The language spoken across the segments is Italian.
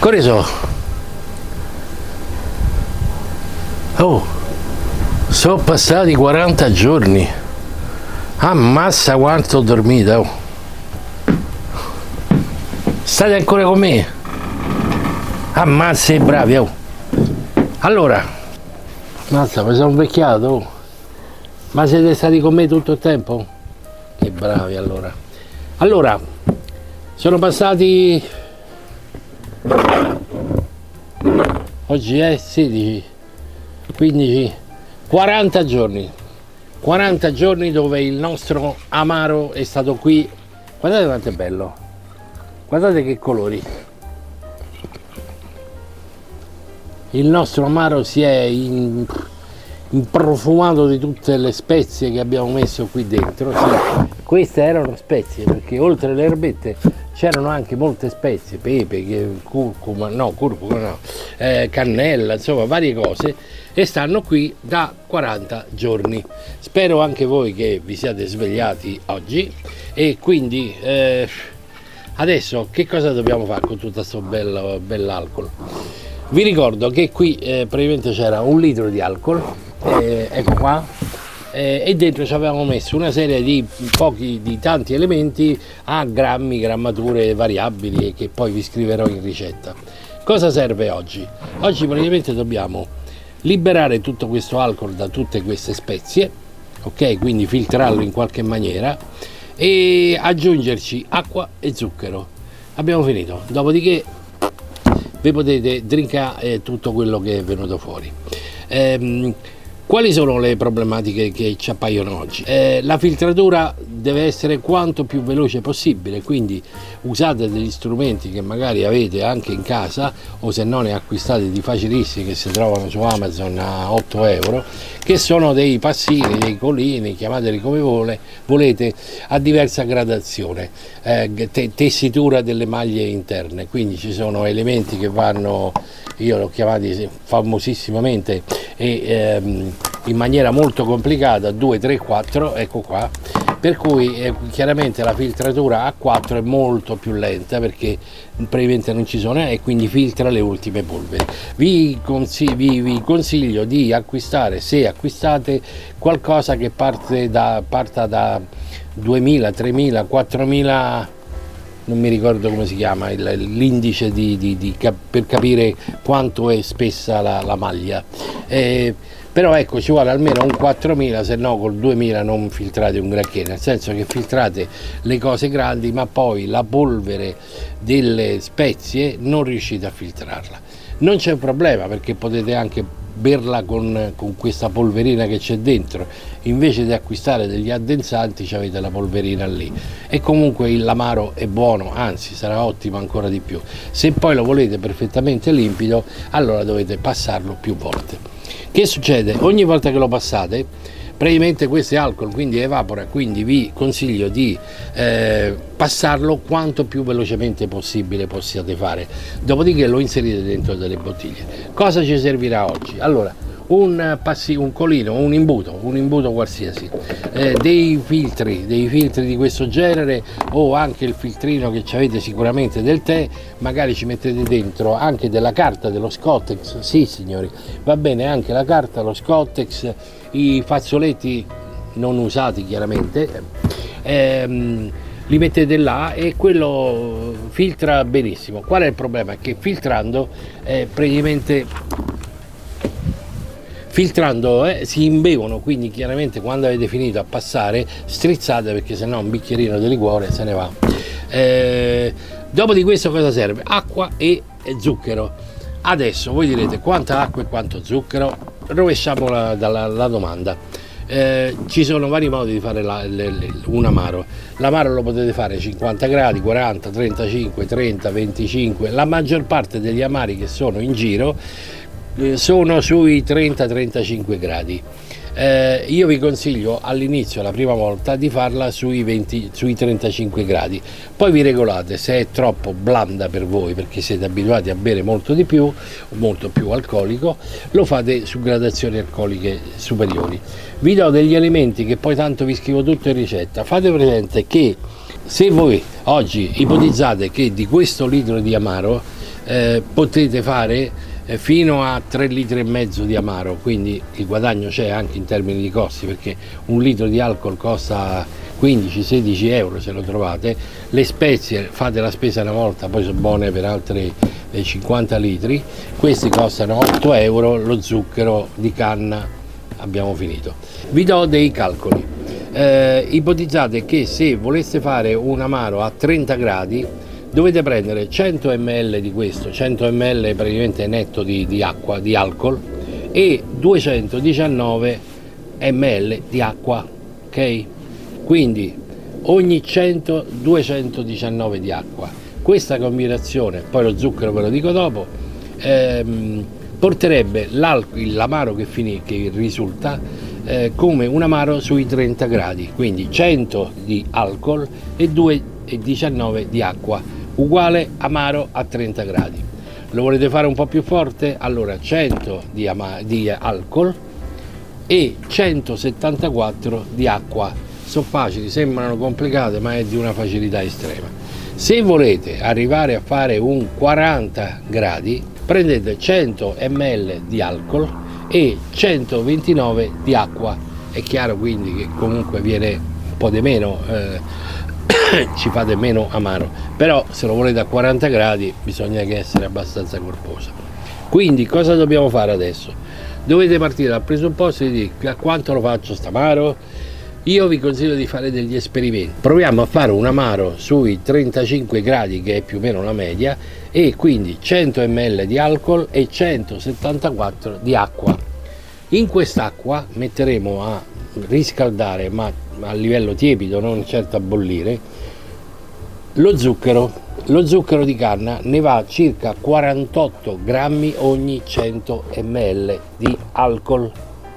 Coreso. Oh, sono passati 40 giorni. Ammazza quanto ho dormito. Oh. State ancora con me? Ammazza, bravi. Oh. Allora, ammazza, mi sono invecchiato. Oh. Ma siete stati con me tutto il tempo? Che bravi allora. Allora, sono passati... Oggi è 16, 15, 40 giorni. 40 giorni dove il nostro amaro è stato qui. Guardate quanto è bello. Guardate che colori. Il nostro amaro si è improfumato di tutte le spezie che abbiamo messo qui dentro. Sì, queste erano spezie perché oltre alle erbette c'erano anche molte spezie, pepe, curcuma, cannella, insomma varie cose, e stanno qui da 40 giorni. Spero anche voi che vi siate svegliati oggi e quindi adesso che cosa dobbiamo fare con tutto questo bell'alcol? Vi ricordo che qui praticamente c'era 1 litro di alcol, ecco qua, e dentro ci avevamo messo una serie di tanti elementi a grammi, grammature variabili che poi vi scriverò in ricetta. Cosa serve oggi? Oggi praticamente dobbiamo liberare tutto questo alcol da tutte queste spezie, ok? Quindi filtrarlo in qualche maniera e aggiungerci acqua e zucchero. Abbiamo finito, dopodiché vi potete drinkare tutto quello che è venuto fuori. Quali sono le problematiche che ci appaiono oggi? La filtratura deve essere quanto più veloce possibile, quindi usate degli strumenti che magari avete anche in casa o se no ne acquistate di facilissimi che si trovano su Amazon a 8 euro, che sono dei passini, dei colini, chiamateli come volete, a diversa gradazione, tessitura delle maglie interne, quindi ci sono elementi che vanno, io l'ho chiamati famosissimamente e in maniera molto complicata, 2, 3, 4, ecco qua, per cui chiaramente la filtratura a 4 è molto più lenta perché praticamente non ci sono e quindi filtra le ultime polveri. Vi consiglio di acquistare, se acquistate, qualcosa che parta da 2000, 3000, 4000, non mi ricordo come si chiama, l'indice per capire quanto è spessa la maglia. Però ecco, ci vuole almeno un 4000, se no col 2000 non filtrate un granché, nel senso che filtrate le cose grandi ma poi la polvere delle spezie non riuscite a filtrarla. Non c'è un problema perché potete anche berla con questa polverina che c'è dentro, invece di acquistare degli addensanti avete la polverina lì e comunque l'amaro è buono, anzi sarà ottimo ancora di più. Se poi lo volete perfettamente limpido, allora dovete passarlo più volte. Che succede? Ogni volta che lo passate praticamente questo è alcol, quindi evapora, quindi vi consiglio di passarlo quanto più velocemente possibile possiate fare, dopodiché lo inserite dentro delle bottiglie. Cosa ci servirà oggi? Allora, un colino, un imbuto qualsiasi, dei filtri di questo genere o anche il filtrino che avete sicuramente del tè, magari ci mettete dentro anche della carta, dello Scottex, sì signori, va bene anche la carta, lo Scottex, i fazzoletti non usati chiaramente, li mettete là e quello filtra benissimo. Qual è il problema? Che filtrando si imbevono, quindi chiaramente quando avete finito a passare strizzate perché sennò un bicchierino di liquore se ne va. Dopo di questo cosa serve? Acqua e zucchero. Adesso voi direte quanta acqua e quanto zucchero? Rovesciamo la domanda. Ci sono vari modi di fare un amaro. L'amaro lo potete fare 50 gradi, 40, 35, 30, 25. La maggior parte degli amari che sono in giro sono sui 30-35 gradi. Io vi consiglio all'inizio, la prima volta, di farla sui 35 gradi, poi vi regolate. Se è troppo blanda per voi perché siete abituati a bere molto più alcolico, lo fate su gradazioni alcoliche superiori. Vi do degli elementi che poi tanto vi scrivo tutto in ricetta. Fate presente che se voi oggi ipotizzate che di questo litro di amaro potete fare fino a 3 litri e mezzo di amaro, quindi il guadagno c'è anche in termini di costi, perché un litro di alcol costa 15-16 euro se lo trovate. Le spezie, fate la spesa una volta, poi sono buone per altri 50 litri, questi costano 8 euro, lo zucchero di canna abbiamo finito. Vi do dei calcoli. Ipotizzate che se voleste fare un amaro a 30 gradi dovete prendere 100 ml di questo, 100 ml praticamente netto di acqua, di alcol, e 219 ml di acqua, ok? Quindi ogni 100 219 di acqua. Questa combinazione, poi lo zucchero ve lo dico dopo, porterebbe l'amaro che risulta come un amaro sui 30 gradi, quindi 100 di alcol e 2,19 di acqua, uguale amaro a 30 gradi. Lo volete fare un po' più forte? Allora 100 di alcol e 174 di acqua. Sono facili, sembrano complicate, ma è di una facilità estrema. Se volete arrivare a fare un 40 gradi, prendete 100 ml di alcol e 129 di acqua. È chiaro quindi che comunque viene un po' di meno, ci fate meno amaro, però se lo volete a 40 gradi bisogna che essere abbastanza corposa. Quindi cosa dobbiamo fare adesso? Dovete partire dal presupposto di dire: a quanto lo faccio st'amaro? Io vi consiglio di fare degli esperimenti. Proviamo a fare un amaro sui 35 gradi, che è più o meno la media, e quindi 100 ml di alcol e 174 di acqua. In quest'acqua metteremo a riscaldare, ma a livello tiepido, non certo a bollire, lo zucchero di canna. Ne va circa 48 grammi ogni 100 ml di alcol,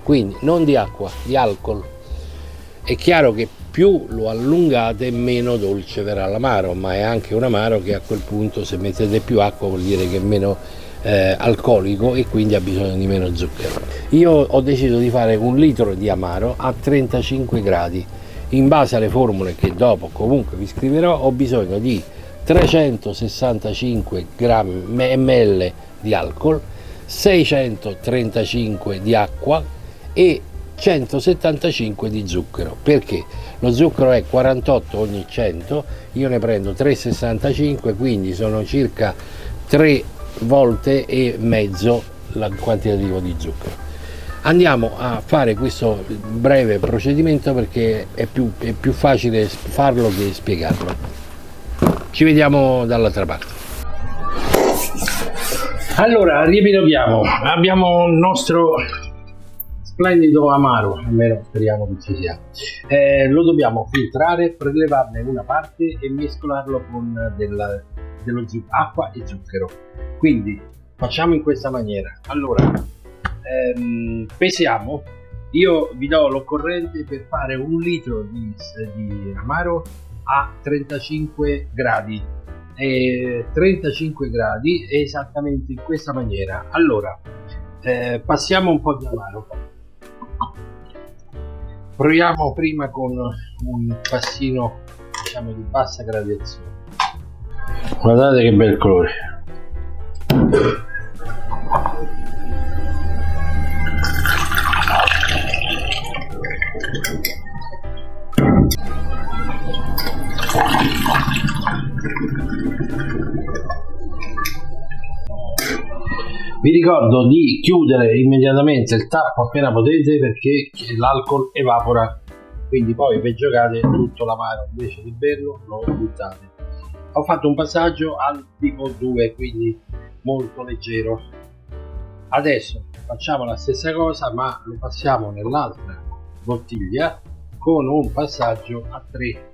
quindi non di acqua, di alcol. È chiaro che più lo allungate meno dolce verrà l'amaro, ma è anche un amaro che a quel punto, se mettete più acqua, vuol dire che è meno alcolico e quindi ha bisogno di meno zucchero. Io ho deciso di fare un litro di amaro a 35 gradi. In base alle formule che dopo comunque vi scriverò, ho bisogno di 365 ml di alcol, 635 di acqua e 175 di zucchero. Perché lo zucchero è 48 ogni 100, io ne prendo 3,65, quindi sono circa 3 volte e mezzo il quantitativo di zucchero. Andiamo a fare questo breve procedimento perché è più facile farlo che spiegarlo. Ci vediamo dall'altra parte. Allora, riepilogiamo. Abbiamo il nostro splendido amaro, almeno speriamo che ci sia. Lo dobbiamo filtrare, prelevarne una parte e mescolarlo con acqua e zucchero. Quindi facciamo in questa maniera. Allora, pesiamo. Io vi do l'occorrente per fare un litro di amaro a 35 gradi. 35 gradi esattamente in questa maniera. Allora, passiamo un po' di amaro. Proviamo prima con un passino, diciamo, di bassa gradazione. Guardate che bel colore. Vi ricordo di chiudere immediatamente il tappo appena potete, perché l'alcol evapora, quindi poi vi giocate tutto l'amaro, invece di berlo lo buttate. Ho fatto un passaggio al tipo 2, quindi molto leggero. Adesso facciamo la stessa cosa, ma lo passiamo nell'altra bottiglia con un passaggio a 3.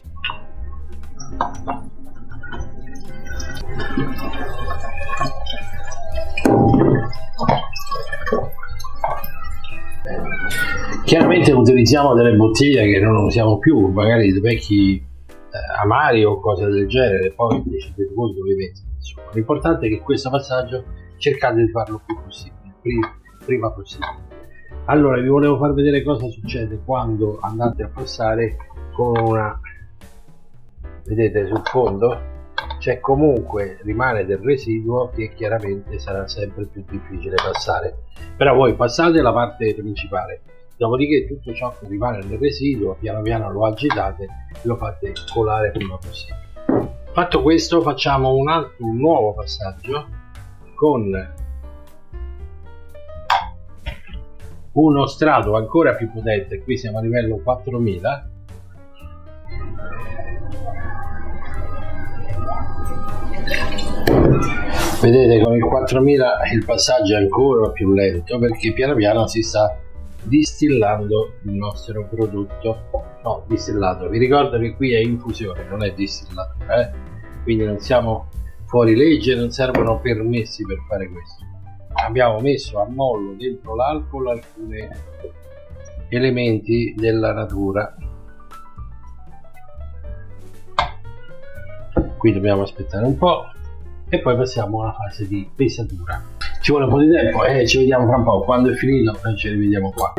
Chiaramente utilizziamo delle bottiglie che non usiamo più, magari dei vecchi amari o cose del genere, poi decidete voi dove mettere. Insomma, l'importante è che questo passaggio cercate di farlo più possibile, prima possibile. Allora, vi volevo far vedere cosa succede quando andate a passare con una, vedete sul fondo c'è comunque, rimane del residuo che chiaramente sarà sempre più difficile passare. Però voi passate la parte principale, dopodiché tutto ciò che rimane nel residuo piano piano lo agitate e lo fate colare prima possibile. Fatto questo, facciamo un nuovo passaggio con uno strato ancora più potente. Qui siamo a livello 4000. Vedete, con il 4000 il passaggio è ancora più lento perché piano piano si sta distillando il nostro prodotto. No, distillato, vi ricordo che qui è infusione, non è distillatura, quindi non siamo fuori legge, non servono permessi per fare questo. Abbiamo messo a mollo dentro l'alcol alcuni elementi della natura. Qui dobbiamo aspettare un po' e poi passiamo alla fase di pesatura. Ci vuole un po' di tempo, ci vediamo fra un po'. Quando è finito ci rivediamo qua.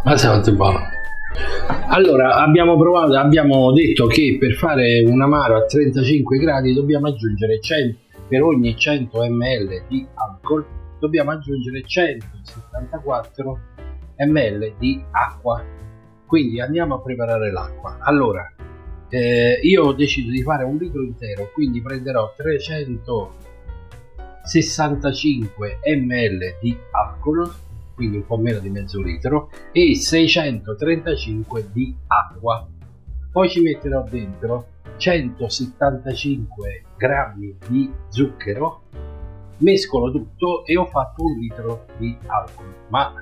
Ma sei molto buono. Allora, abbiamo detto che per fare un amaro a 35 gradi dobbiamo aggiungere 100, per ogni 100 ml di alcol dobbiamo aggiungere 174 ml di acqua. Quindi andiamo a preparare l'acqua. Allora, io ho deciso di fare un litro intero, quindi prenderò 365 ml di alcol, quindi un po' meno di mezzo litro, e 635 di acqua. Poi ci metterò dentro 175 grammi di zucchero, mescolo tutto e ho fatto un litro di alcol, ma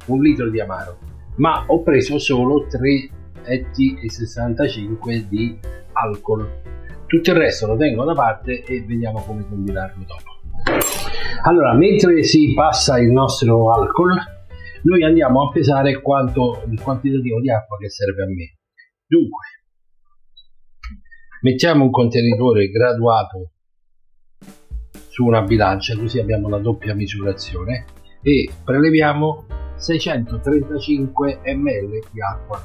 un litro di amaro, ma ho preso solo 3,65 di alcol. Tutto il resto lo tengo da parte e vediamo come combinarlo dopo. Allora, mentre si passa il nostro alcol, noi andiamo a pesare il quantitativo di acqua che serve a me. Dunque, mettiamo un contenitore graduato su una bilancia, così abbiamo la doppia misurazione, e preleviamo 635 ml di acqua.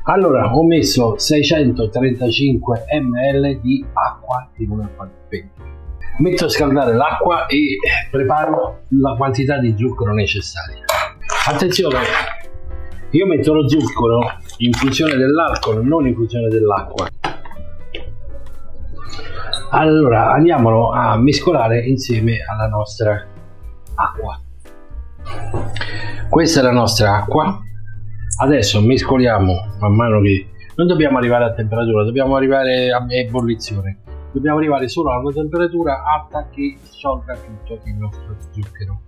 Allora, ho messo 635 ml di acqua in una pentola. Metto a scaldare l'acqua e preparo la quantità di zucchero necessaria. Attenzione, io metto lo zucchero in funzione dell'alcol, non in funzione dell'acqua. Allora andiamolo a mescolare insieme alla nostra acqua. Questa è la nostra acqua. Adesso mescoliamo man mano che non dobbiamo arrivare a temperatura, dobbiamo arrivare a ebollizione. Dobbiamo arrivare solo a una temperatura alta che sciolga tutto il nostro zucchero.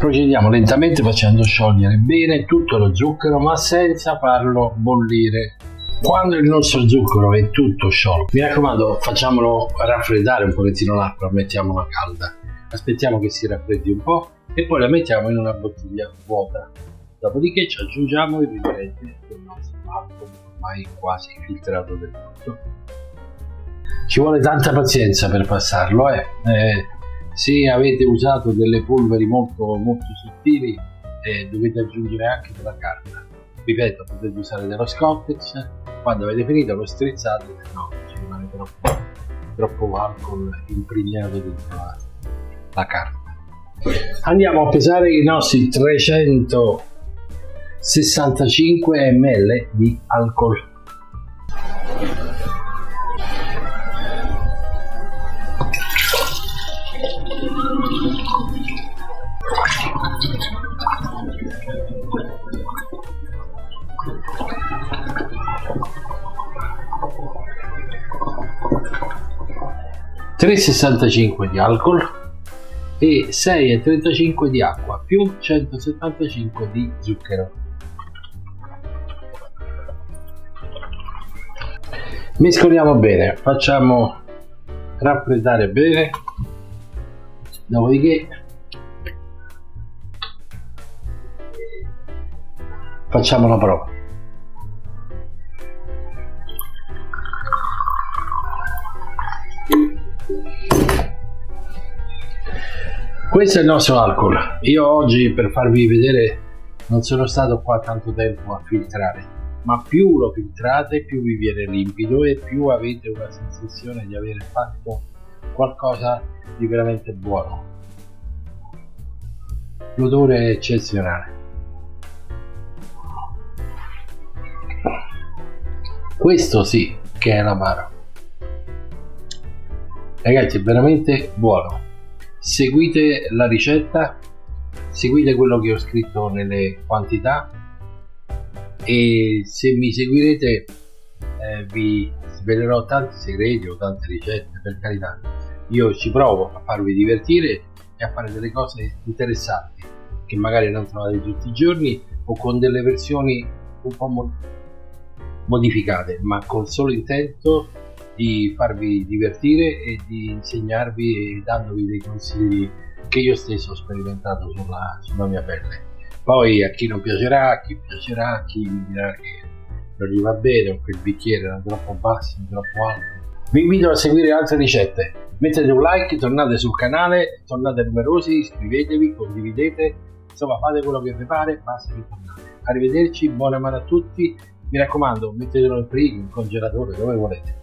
Procediamo lentamente facendo sciogliere bene tutto lo zucchero, ma senza farlo bollire. Quando il nostro zucchero è tutto sciolto, mi raccomando, facciamolo raffreddare un pochettino l'acqua, mettiamola calda, aspettiamo che si raffreddi un po' e poi la mettiamo in una bottiglia vuota. Dopodiché ci aggiungiamo il rimanente del nostro alcol ormai quasi filtrato del tutto. Ci vuole tanta pazienza per passarlo, se avete usato delle polveri molto sottili, dovete aggiungere anche della carta. Ripeto, potete usare dello Scottex, quando avete finito lo strizzate, se no ci rimane troppo alcol impregnato dentro la carta. Andiamo a pesare i nostri 365 ml di alcol. ,65 di alcol e 6,35 di acqua più 175 di zucchero. Mescoliamo bene, facciamo raffreddare bene, dopodiché facciamo la prova. Questo è il nostro alcol. Io oggi, per farvi vedere, non sono stato qua tanto tempo a filtrare, ma più lo filtrate più vi viene limpido e più avete una sensazione di aver fatto qualcosa di veramente buono. L'odore è eccezionale. Questo sì che è l'amaro. Ragazzi, è veramente buono. Seguite la ricetta, seguite quello che ho scritto nelle quantità e se mi seguirete vi svelerò tanti segreti o tante ricette, per carità. Io ci provo a farvi divertire e a fare delle cose interessanti che magari non trovate tutti i giorni o con delle versioni un po' modificate, ma con solo intento di farvi divertire e di insegnarvi e dandovi dei consigli che io stesso ho sperimentato sulla mia pelle. Poi a chi non piacerà, a chi piacerà, a chi mi dirà che non gli va bene o che il bicchiere era troppo basso, troppo alto. Vi invito a seguire altre ricette. Mettete un like, tornate sul canale, tornate numerosi, iscrivetevi, condividete, insomma fate quello che vi pare, basta che tornate. Arrivederci, buona mano a tutti. Mi raccomando, mettetelo in frigo, in congelatore, dove volete.